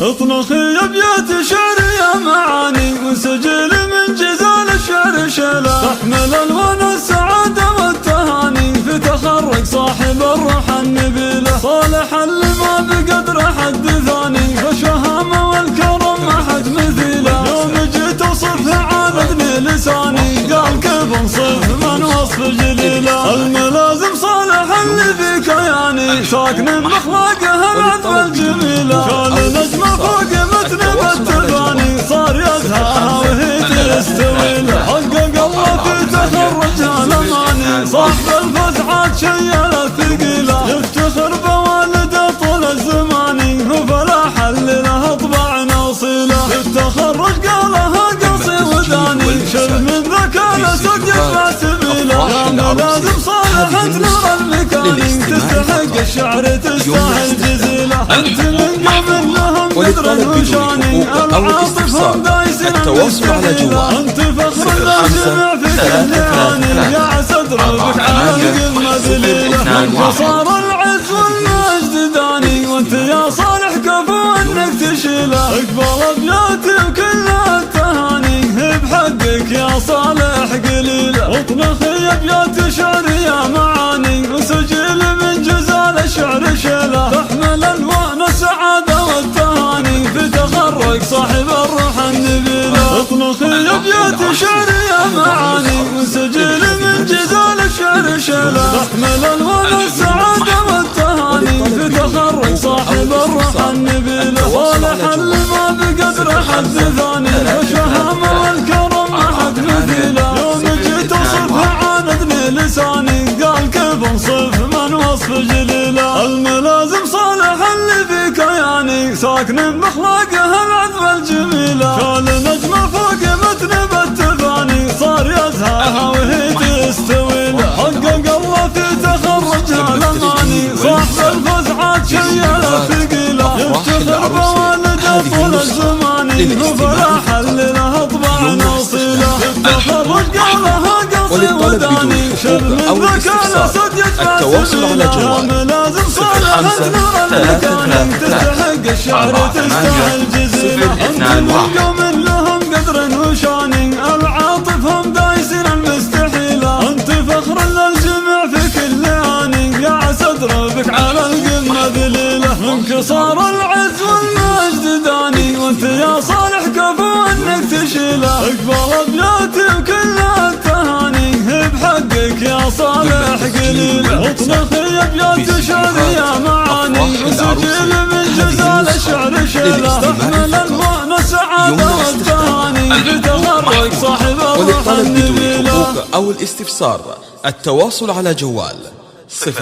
اطلقي ابيات شعر يا معاني وسجل من جزال الشعر شلا تحمل الوان السعاده والتهاني في تخرج صاحب الروح النبيله صالح لما بقدر حد ثاني فالشهامه والكرم ما حد مثيله يوم جيت اوصفه عاندني لساني قال كيف انصف من وصف جليله الملازم صالح اللي في كياني ساكن باخلاقه العذب الجميله شال نجمه فوق متن بالتباني صار يزهاها وهي تستوي له حقق الله في تخرجها الاماني صاحب الفزعات شيل الثقيله يفتخر بوالده طول الزمان وفلاح اللي له اطباع اصيله في التخرج قالها قصي وداني شل من ذاك الاسد يتبع سبيله يا لازم صالح نور المكاني تستحق الشعر تستاهل جزيله انت من قبل لهم قدر وشاني العاطفهم دايسين المستحيله انت فخر الجميع في كل عاني يا عسد ربك على القمه ذليله انت صار العز والمجد داني وانت يا صالح كفو انك تشيله اقبل ابياتي وكلها التهاني بحقك يا صالح قليله اطلقي ابيات شعر يا معاني وسجل من جزال الشعر شيله تحمل الوان السعاده والتهاني في تخرج صاحب الروح النبيله اطلقي ابيات شعر يا معاني وسجل من جزال الشعر شيله تحمل الوان السعاده والتهاني في تخرج صاحب الروح النبيله صالح اللي ما بقدر حد ثاني وشهامه والكرم ما حد مثيله يوم جيت اوصفه عاندني لساني قال كيف انصف من وصف جليله الملازم صالح اللي في كياني ساكن باخلاقه العذب الجميله شال نجمه فوق متن بالتفاني صار يزهاها وهي تستوي له حقق الله في تخرجها الاماني صاحب الفزعات شيل الثقيله يفتخر بوالده طول الزمان وفلاح اللي له اطباع اصيله التخرج قالها قصي وداني شر من ذاك الاسد يتبع سبيله يا ملازم صالح نور المكان تستحق الشعر تستاهل جزيله انت من قوم لهم قدر وشاني العاطفهم دايسين المستحيله انت فخر للجميع في كل اني يا عسد ربك على القمه ذليله منك صار العز والمجد داني وانت يا صالح كفو انك تشيله اقبل ابياتي وكلها التهاني بحقك يا صالح قليله اطلقي ابيات شعر يا معاني وسجل من جزال الشعر شيله تحمل الوان السعاده والتهاني بتخرج صاحب الروح النبيله او الاستفسار التواصل على جوال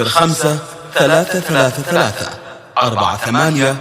05 333 48